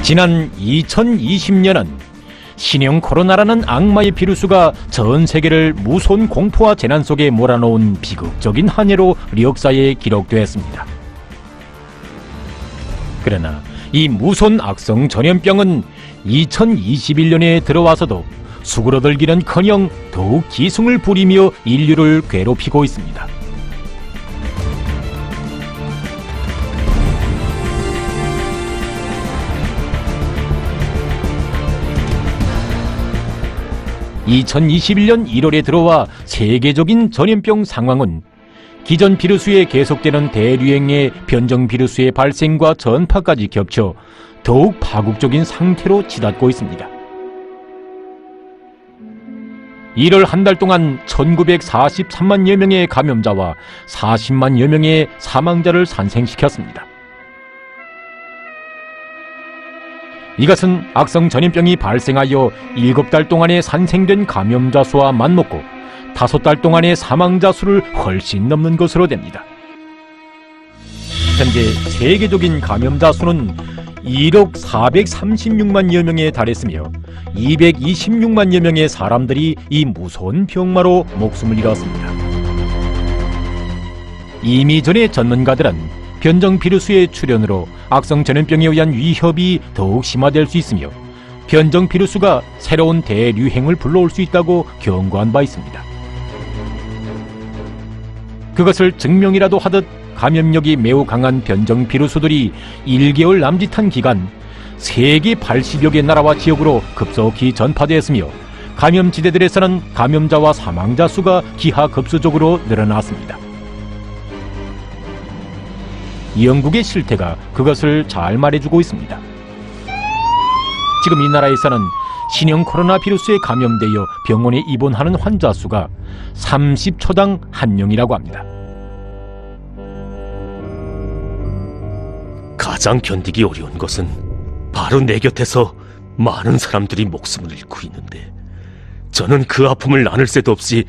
지난 2020년은 신형 코로나라는 악마의 비루스가 전 세계를 무서운 공포와 재난 속에 몰아넣은 비극적인 한 해로 역사에 기록되었습니다. 그러나 이 무서운 악성 전염병은 2021년에 들어와서도 수그러들기는커녕 더욱 기승을 부리며 인류를 괴롭히고 있습니다. (2021년 1월에) 들어와 세계적인 전염병 상황은 기존 비루스의 계속되는 대유행의 변종 비루스의 발생과 전파까지 겹쳐 더욱 파국적인 상태로 치닫고 있습니다. 1월 한 달 동안 1943만여 명의 감염자와 40만여 명의 사망자를 산생시켰습니다. 이것은 악성 전염병이 발생하여 7달 동안에 산생된 감염자 수와 맞먹고 5달 동안의 사망자 수를 훨씬 넘는 것으로 됩니다. 현재 세계적인 감염자 수는 1억 436만여 명에 달했으며 226만여 명의 사람들이 이 무서운 병마로 목숨을 잃었습니다. 이미 전에 전문가들은 변종 비루스의 출현으로 악성 전염병에 의한 위협이 더욱 심화될 수 있으며 변종 비루스가 새로운 대유행을 불러올 수 있다고 경고한 바 있습니다. 그것을 증명이라도 하듯 감염력이 매우 강한 변종 비루스들이 1개월 남짓한 기간 세계 80여 개 나라와 지역으로 급속히 전파되었으며 감염지대들에서는 감염자와 사망자 수가 기하급수적으로 늘어났습니다. 영국의 실태가 그것을 잘 말해주고 있습니다. 지금 이 나라에서는 신형 코로나 비루스에 감염되어 병원에 입원하는 환자 수가 30초당 1명이라고 합니다. 가장 견디기 어려운 것은 바로 내 곁에서 많은 사람들이 목숨을 잃고 있는데 저는 그 아픔을 나눌 새도 없이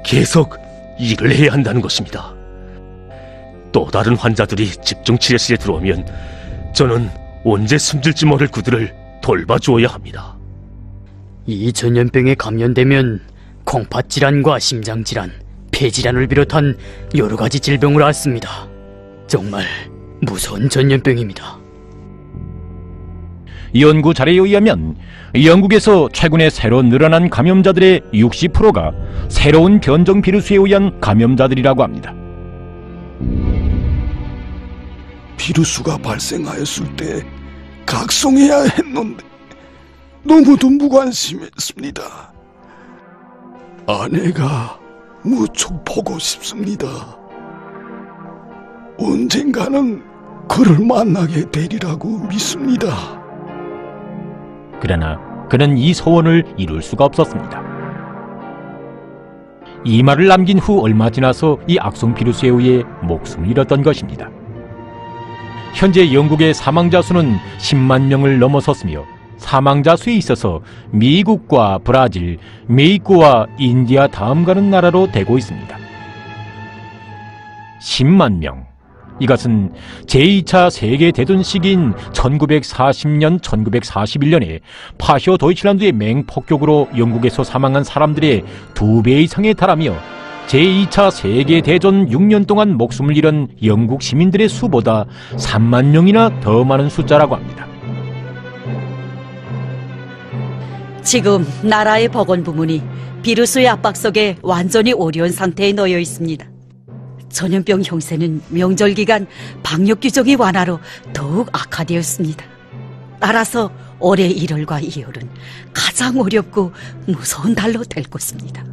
계속 일을 해야 한다는 것입니다. 또 다른 환자들이 집중치료실에 들어오면 저는 언제 숨질지 모를 그들을 돌봐주어야 합니다. 이 전염병에 감염되면 공파질환과 심장질환, 폐질환을 비롯한 여러 가지 질병을 앓습니다. 정말 무서운 전염병입니다. 연구 자료에 의하면 영국에서 최근에 새로 늘어난 감염자들의 60%가 새로운 변종 비루스에 의한 감염자들이라고 합니다. 비루스가 발생하였을 때 각성해야 했는데 너무도 무관심했습니다. 아내가 무척 보고 싶습니다. 언젠가는 그를 만나게 되리라고 믿습니다. 그러나 그는 이 소원을 이룰 수가 없었습니다. 이 말을 남긴 후 얼마 지나서 이 악성 비루스에 의해 목숨을 잃었던 것입니다. 현재 영국의 사망자 수는 10만 명을 넘어섰으며 사망자 수에 있어서 미국과 브라질, 메xi코와 인디아 다음 가는 나라로 되고 있습니다. 10만 명. 이것은 제2차 세계대전 시기인 1940년, 1941년에 파쇼 도이칠란드의 맹폭격으로 영국에서 사망한 사람들의 2배 이상에 달하며 제2차 세계대전 6년 동안 목숨을 잃은 영국 시민들의 수보다 3만 명이나 더 많은 숫자라고 합니다. 지금 나라의 보건부문이 비루스의 압박 속에 완전히 오류한 상태에 놓여 있습니다. 전염병 형세는 명절 기간 방역 규정의 완화로 더욱 악화되었습니다. 따라서 올해 1월과 2월은 가장 어렵고 무서운 달로 될 것입니다.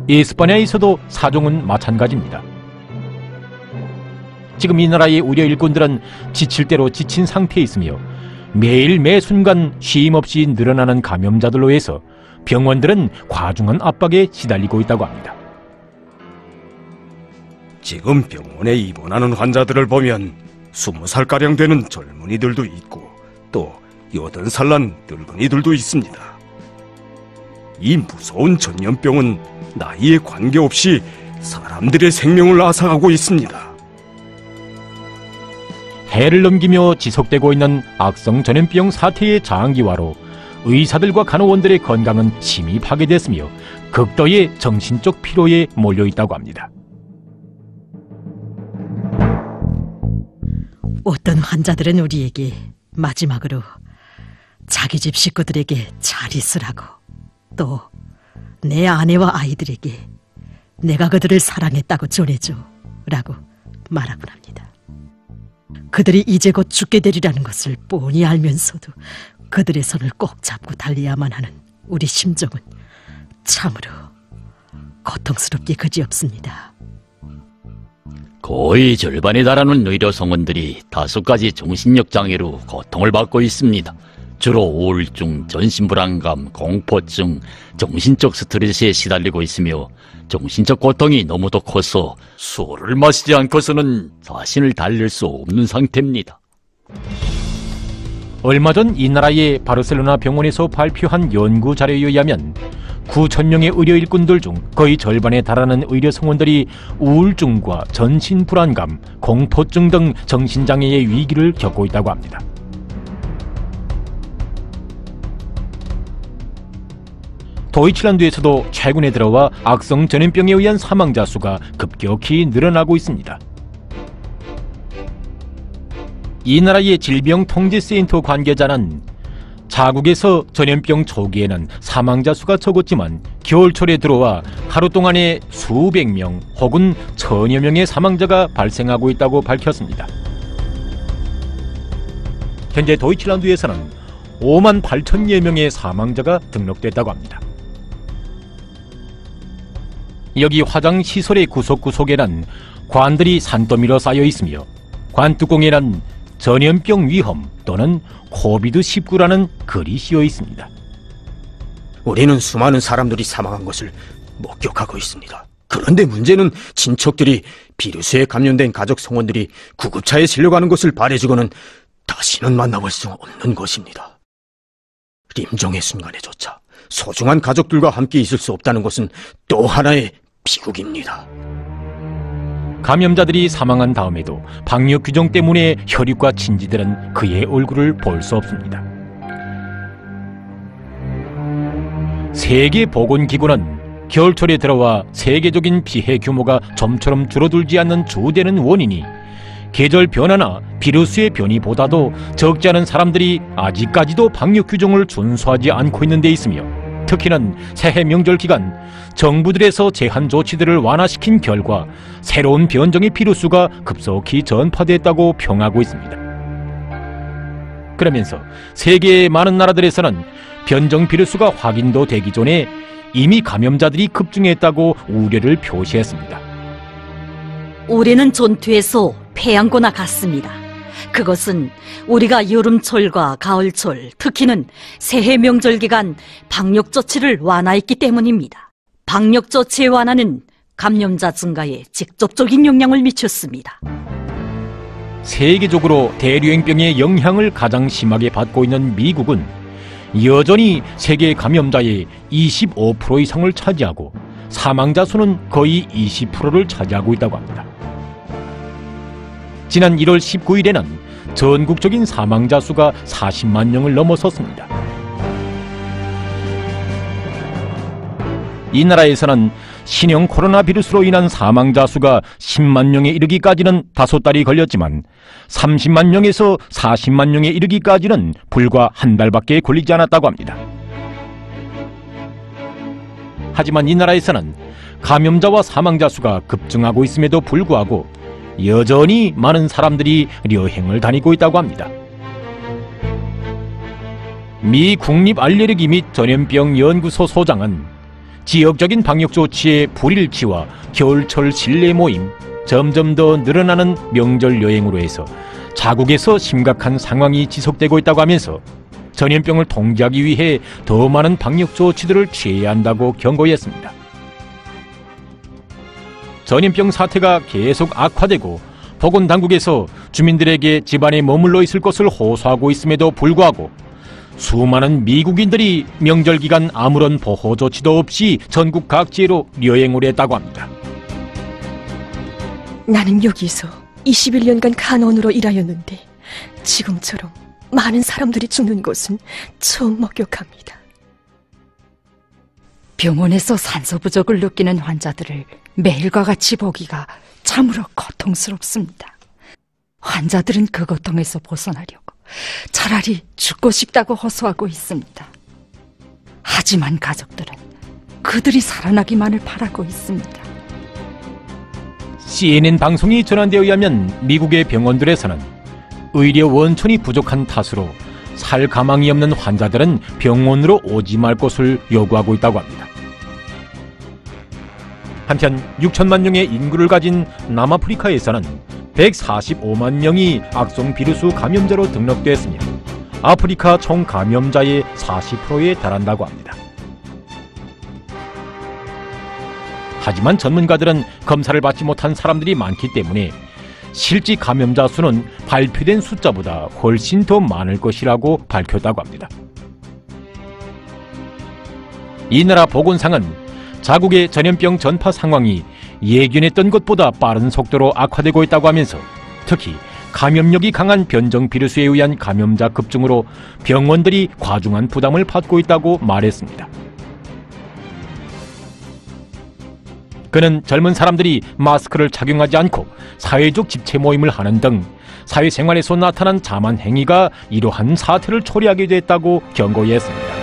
에스파냐에서도 사정은 마찬가지입니다. 지금 이 나라의 의료 일꾼들은 지칠 대로 지친 상태에 있으며 매일 매 순간 쉼 없이 늘어나는 감염자들로 해서 병원들은 과중한 압박에 시달리고 있다고 합니다. 지금 병원에 입원하는 환자들을 보면 20살가량 되는 젊은이들도 있고 또 80살 난 늙은이들도 있습니다. 이 무서운 전염병은 나이에 관계없이 사람들의 생명을 앗아가고 있습니다. 해를 넘기며 지속되고 있는 악성 전염병 사태의 장기화로 의사들과 간호원들의 건강은 심히 파괴됐으며 극도의 정신적 피로에 몰려있다고 합니다. 어떤 환자들은 우리에게 마지막으로 자기 집 식구들에게 잘 있으라고, 또 내 아내와 아이들에게 내가 그들을 사랑했다고 전해줘 라고 말하곤 합니다. 그들이 이제 곧 죽게 되리라는 것을 뻔히 알면서도 그들의 손을 꼭 잡고 달려야만 하는 우리 심정은 참으로 고통스럽게 그지없습니다. 거의 절반에 달하는 의료 성원들이 5가지 정신력 장애로 고통을 받고 있습니다. 주로 우울증, 전신불안감, 공포증, 정신적 스트레스에 시달리고 있으며 정신적 고통이 너무도 커서 술을 마시지 않고서는 자신을 달랠 수 없는 상태입니다. 얼마 전 이 나라의 바르셀로나 병원에서 발표한 연구 자료에 의하면 9,000명의 의료 일꾼들 중 거의 절반에 달하는 의료 성원들이 우울증과 전신불안감, 공포증 등 정신장애의 위기를 겪고 있다고 합니다. 도이칠란드에서도 최근에 들어와 악성 전염병에 의한 사망자 수가 급격히 늘어나고 있습니다. 이 나라의 질병통제센터 관계자는 자국에서 전염병 초기에는 사망자 수가 적었지만 겨울철에 들어와 하루 동안에 수백 명 혹은 천여 명의 사망자가 발생하고 있다고 밝혔습니다. 현재 도이칠란드에서는 5만 8천여 명의 사망자가 등록됐다고 합니다. 여기 화장시설의 구석구석에는 관들이 산더미로 쌓여 있으며 관 뚜껑에는 전염병 위험 또는 코비드19라는 글이 씌어 있습니다. 우리는 수많은 사람들이 사망한 것을 목격하고 있습니다. 그런데 문제는 친척들이 비루스에 감염된 가족 성원들이 구급차에 실려가는 것을 바래주고는 다시는 만나볼 수 없는 것입니다.臨종의 순간에조차 소중한 가족들과 함께 있을 수 없다는 것은 또 하나의 비극입니다. 감염자들이 사망한 다음에도 방역 규정 때문에 혈육과 친지들은 그의 얼굴을 볼 수 없습니다. 세계보건기구는 겨울철에 들어와 세계적인 피해 규모가 좀처럼 줄어들지 않는 주되는 원인이 계절 변화나 비루스의 변이보다도 적지 않은 사람들이 아직까지도 방역 규정을 준수하지 않고 있는 데 있으며, 특히는 새해 명절 기간 정부들에서 제한 조치들을 완화시킨 결과 새로운 변종의 비루스가 급속히 전파됐다고 평하고 있습니다. 그러면서 세계의 많은 나라들에서는 변종 비루스가 확인도 되기 전에 이미 감염자들이 급증했다고 우려를 표시했습니다. 올해는 전투에서 패양거나 같습니다. 그것은 우리가 여름철과 가을철, 특히는 새해 명절 기간 방역 조치를 완화했기 때문입니다. 방역 조치의 완화는 감염자 증가에 직접적인 영향을 미쳤습니다. 세계적으로 대류행병의 영향을 가장 심하게 받고 있는 미국은 여전히 세계 감염자의 25% 이상을 차지하고 사망자 수는 거의 20%를 차지하고 있다고 합니다. 지난 1월 19일에는 전국적인 사망자 수가 40만 명을 넘어섰습니다. 이 나라에서는 신형 코로나 비루스로 인한 사망자 수가 10만 명에 이르기까지는 5달이 걸렸지만 30만 명에서 40만 명에 이르기까지는 불과 한 달밖에 걸리지 않았다고 합니다. 하지만 이 나라에서는 감염자와 사망자 수가 급증하고 있음에도 불구하고 여전히 많은 사람들이 여행을 다니고 있다고 합니다. 미 국립알레르기 및 전염병 연구소 소장은 지역적인 방역 조치의 불일치와 겨울철 실내 모임, 점점 더 늘어나는 명절 여행으로 해서 자국에서 심각한 상황이 지속되고 있다고 하면서 전염병을 통제하기 위해 더 많은 방역 조치들을 취해야 한다고 경고했습니다. 전염병 사태가 계속 악화되고 보건당국에서 주민들에게 집안에 머물러 있을 것을 호소하고 있음에도 불구하고 수많은 미국인들이 명절 기간 아무런 보호 조치도 없이 전국 각지로 여행을 했다고 합니다. 나는 여기서 21년간 간호원으로 일하였는데 지금처럼 많은 사람들이 죽는 것은 처음 목격합니다. 병원에서 산소 부족을 느끼는 환자들을 매일과 같이 보기가 참으로 고통스럽습니다. 환자들은 그 고통에서 벗어나려고 차라리 죽고 싶다고 호소하고 있습니다. 하지만 가족들은 그들이 살아나기만을 바라고 있습니다. CNN 방송이 전한 데 의하면 미국의 병원들에서는 의료 원천이 부족한 탓으로 살 가망이 없는 환자들은 병원으로 오지 말 것을 요구하고 있다고 합니다. 한편 6천만 명의 인구를 가진 남아프리카에서는 145만 명이 악성 비루스 감염자로 등록되었으며 아프리카 총 감염자의 40%에 달한다고 합니다. 하지만 전문가들은 검사를 받지 못한 사람들이 많기 때문에 실제 감염자 수는 발표된 숫자보다 훨씬 더 많을 것이라고 밝혔다고 합니다. 이 나라 보건상은 자국의 전염병 전파 상황이 예견했던 것보다 빠른 속도로 악화되고 있다고 하면서 특히 감염력이 강한 변종 비루스에 의한 감염자 급증으로 병원들이 과중한 부담을 받고 있다고 말했습니다. 그는 젊은 사람들이 마스크를 착용하지 않고 사회적 집체 모임을 하는 등 사회생활에서 나타난 자만 행위가 이러한 사태를 초래하게 됐다고 경고했습니다.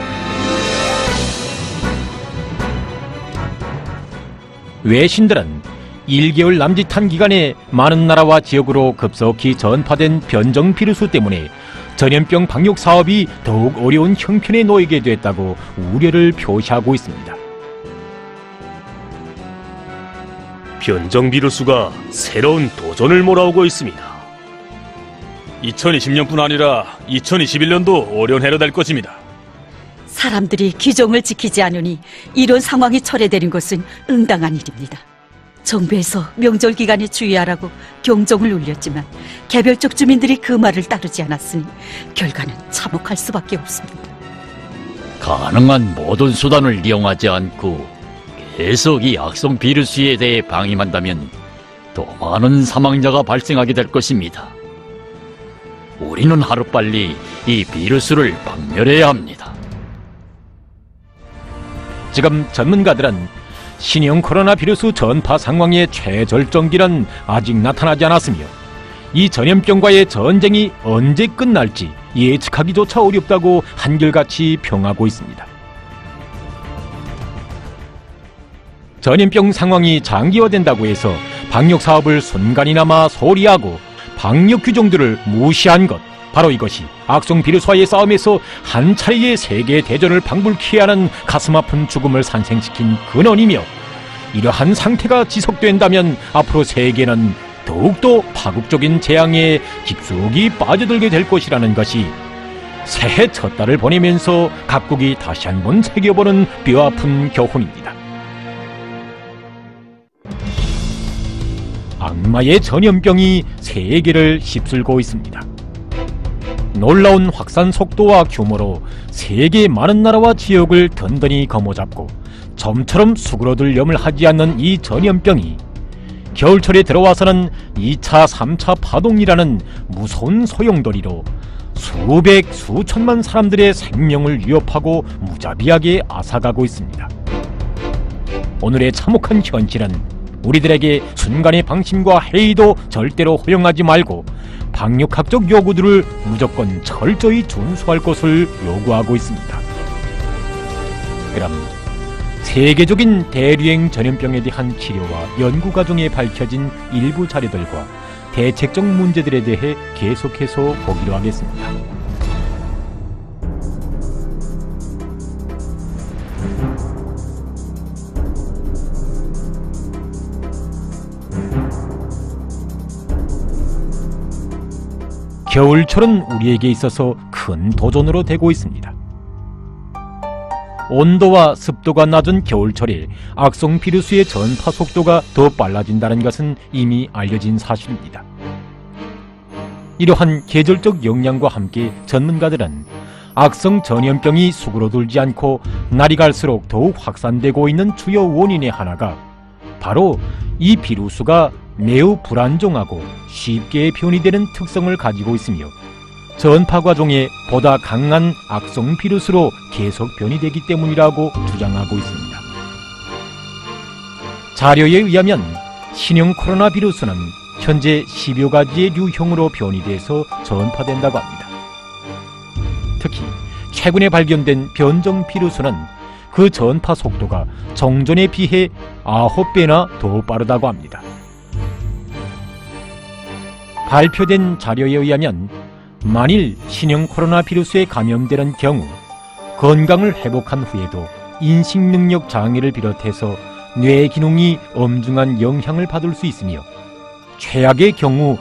외신들은 1개월 남짓한 기간에 많은 나라와 지역으로 급속히 전파된 변종 비루스 때문에 전염병 방역 사업이 더욱 어려운 형편에 놓이게 됐다고 우려를 표시하고 있습니다. 변종 비루스가 새로운 도전을 몰아오고 있습니다. 2020년뿐 아니라 2021년도 어려운 해로 될 것입니다. 사람들이 규정을 지키지 않으니 이런 상황이 초래되는 것은 응당한 일입니다. 정부에서 명절 기간에 주의하라고 경종을 울렸지만 개별적 주민들이 그 말을 따르지 않았으니 결과는 참혹할 수밖에 없습니다. 가능한 모든 수단을 이용하지 않고 계속 이 악성 비루스에 대해 방임한다면 더 많은 사망자가 발생하게 될 것입니다. 우리는 하루빨리 이 비루스를 박멸해야 합니다. 지금 전문가들은 신형 코로나 비루스 전파 상황의 최절정기는 아직 나타나지 않았으며 이 전염병과의 전쟁이 언제 끝날지 예측하기조차 어렵다고 한결같이 평하고 있습니다. 전염병 상황이 장기화된다고 해서 방역 사업을 순간이나마 소홀히하고 방역 규정들을 무시한 것, 바로 이것이 악성 비루스와의 싸움에서 한 차례의 세계 대전을 방불케 하는 가슴 아픈 죽음을 산생시킨 근원이며, 이러한 상태가 지속된다면 앞으로 세계는 더욱더 파국적인 재앙에 깊숙이 빠져들게 될 것이라는 것이 새해 첫 달을 보내면서 각국이 다시 한번 새겨보는 뼈아픈 교훈입니다. 악마의 전염병이 세계를 휩쓸고 있습니다. 놀라운 확산 속도와 규모로 세계 많은 나라와 지역을 든든히 거머잡고 점처럼 수그러들 염을 하지 않는 이 전염병이 겨울철에 들어와서는 2차, 3차 파동이라는 무서운 소용돌이로 수백, 수천만 사람들의 생명을 위협하고 무자비하게 앗아가고 있습니다. 오늘의 참혹한 현실은 우리들에게 순간의 방심과 회의도 절대로 허용하지 말고 방역학적 요구들을 무조건 철저히 준수할 것을 요구하고 있습니다. 그럼 세계적인 대류행 전염병에 대한 치료와 연구 과정에 밝혀진 일부 자료들과 대책적 문제들에 대해 계속해서 보기로 하겠습니다. 겨울철은 우리에게 있어서 큰 도전으로 되고 있습니다. 온도와 습도가 낮은 겨울철에 악성 비루스의 전파 속도가 더 빨라진다는 것은 이미 알려진 사실입니다. 이러한 계절적 영향과 함께 전문가들은 악성 전염병이 수그러들지 않고 날이 갈수록 더욱 확산되고 있는 주요 원인의 하나가 바로 이 비루스가 매우 불안정하고 쉽게 변이 되는 특성을 가지고 있으며 전파 과정에 보다 강한 악성 비루스로 계속 변이되기 때문이라고 주장하고 있습니다. 자료에 의하면 신형 코로나 비루스는 현재 10여 가지의 유형으로 변이돼서 전파된다고 합니다. 특히 최근에 발견된 변종 비루스는 그 전파 속도가 정전에 비해 9배나 더 빠르다고 합니다. 발표된 자료에 의하면 만일 신형 코로나 비루스에 감염되는 경우 건강을 회복한 후에도 인식 능력 장애를 비롯해서 뇌 기능이 엄중한 영향을 받을 수 있으며 최악의 경우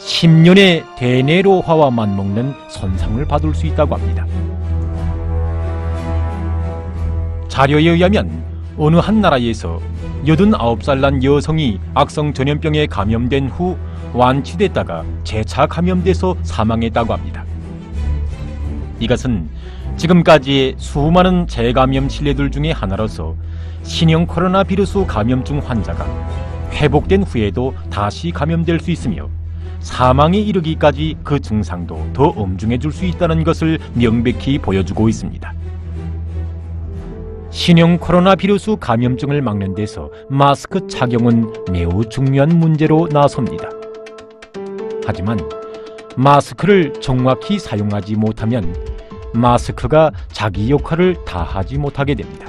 10년의 대뇌로화와 맞먹는 손상을 받을 수 있다고 합니다. 자료에 의하면 어느 한 나라에서 89살 난 여성이 악성 전염병에 감염된 후 완치됐다가 재차 감염돼서 사망했다고 합니다. 이것은 지금까지의 수많은 재감염 신뢰들 중에 하나로서 신형 코로나 비루스 감염증 환자가 회복된 후에도 다시 감염될 수 있으며 사망에 이르기까지 그 증상도 더 엄중해질 수 있다는 것을 명백히 보여주고 있습니다. 신형 코로나 비루스 감염증을 막는 데서 마스크 착용은 매우 중요한 문제로 나섭니다. 하지만 마스크를 정확히 사용하지 못하면 마스크가 자기 역할을 다하지 못하게 됩니다.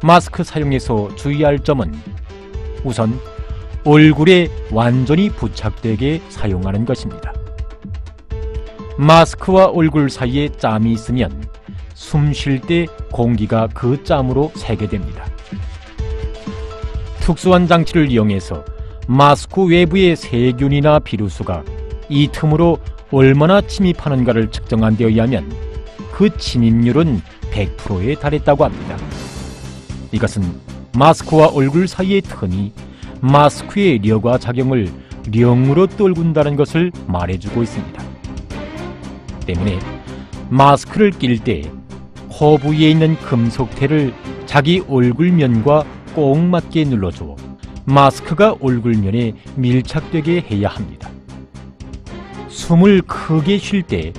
마스크 사용에서 주의할 점은 우선 얼굴에 완전히 부착되게 사용하는 것입니다. 마스크와 얼굴 사이에 짬이 있으면 숨 쉴 때 공기가 그 짬으로 새게 됩니다. 특수한 장치를 이용해서 마스크 외부의 세균이나 비루스가 이 틈으로 얼마나 침입하는가를 측정한 데 의하면 그 침입률은 100%에 달했다고 합니다. 이것은 마스크와 얼굴 사이의 틈이 마스크의 려과 작용을 령으로 떨군다는 것을 말해주고 있습니다. 때문에 마스크를 낄 때 코 부위에 있는 금속테를 자기 얼굴면과 꼭 맞게 눌러주어 마스크가 얼굴면에 밀착되게 해야 합니다. 숨을 크게 쉴 때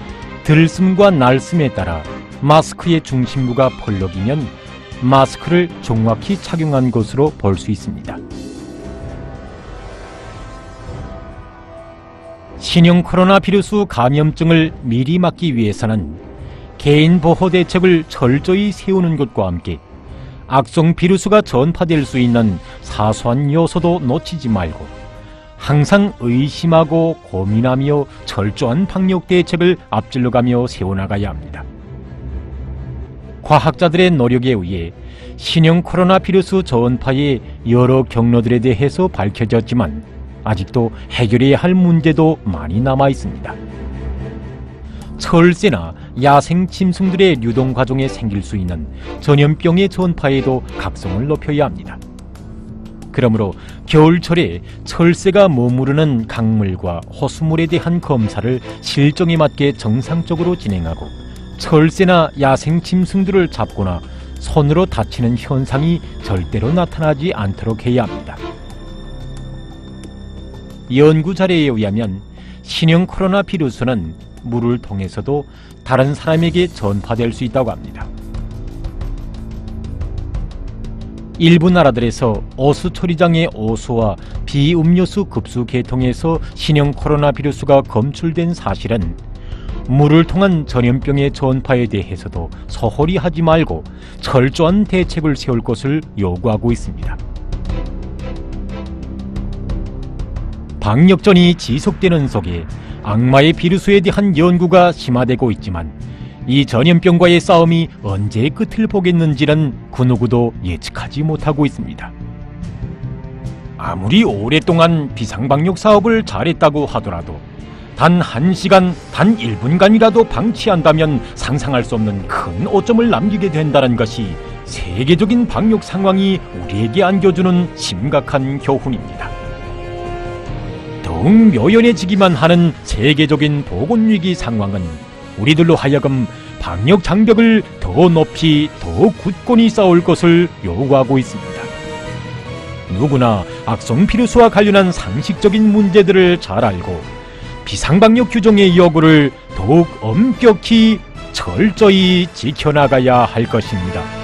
들숨과 날숨에 따라 마스크의 중심부가 펄럭이면 마스크를 정확히 착용한 것으로 볼 수 있습니다. 신형 코로나 비루스 감염증을 미리 막기 위해서는 개인 보호 대책을 철저히 세우는 것과 함께 악성 비루스가 전파될 수 있는 사소한 요소도 놓치지 말고 항상 의심하고 고민하며 철저한 방역 대책을 앞질러가며 세워나가야 합니다. 과학자들의 노력에 의해 신형 코로나 비루스 전파의 여러 경로들에 대해서 밝혀졌지만 아직도 해결해야 할 문제도 많이 남아 있습니다. 철새나 야생 짐승들의 유동 과정에 생길 수 있는 전염병의 전파에도 각성을 높여야 합니다. 그러므로 겨울철에 철새가 머무르는 강물과 호수물에 대한 검사를 실정에 맞게 정상적으로 진행하고 철새나 야생 짐승들을 잡거나 손으로 다치는 현상이 절대로 나타나지 않도록 해야 합니다. 연구 자료에 의하면 신형 코로나 비루스는 물을 통해서도 다른 사람에게 전파될 수 있다고 합니다. 일부 나라들에서 오수 처리장의 오수와 비음료수 급수 계통에서 신형 코로나 비루스가 검출된 사실은 물을 통한 전염병의 전파에 대해서도 소홀히 하지 말고 철저한 대책을 세울 것을 요구하고 있습니다. 방역전이 지속되는 속에 악마의 비루스에 대한 연구가 심화되고 있지만 이 전염병과의 싸움이 언제 끝을 보겠는지는 그 누구도 예측하지 못하고 있습니다. 아무리 오랫동안 비상방역 사업을 잘했다고 하더라도 단 1시간, 단 1분간이라도 방치한다면 상상할 수 없는 큰 오점을 남기게 된다는 것이 세계적인 방역 상황이 우리에게 안겨주는 심각한 교훈입니다. 더욱 묘연해지기만 하는 세계적인 보건위기 상황은 우리들로 하여금 방역 장벽을 더 높이 더 굳건히 쌓을 것을 요구하고 있습니다. 누구나 악성 비루스와 관련한 상식적인 문제들을 잘 알고 비상방역 규정의 여부를 더욱 엄격히 철저히 지켜나가야 할 것입니다.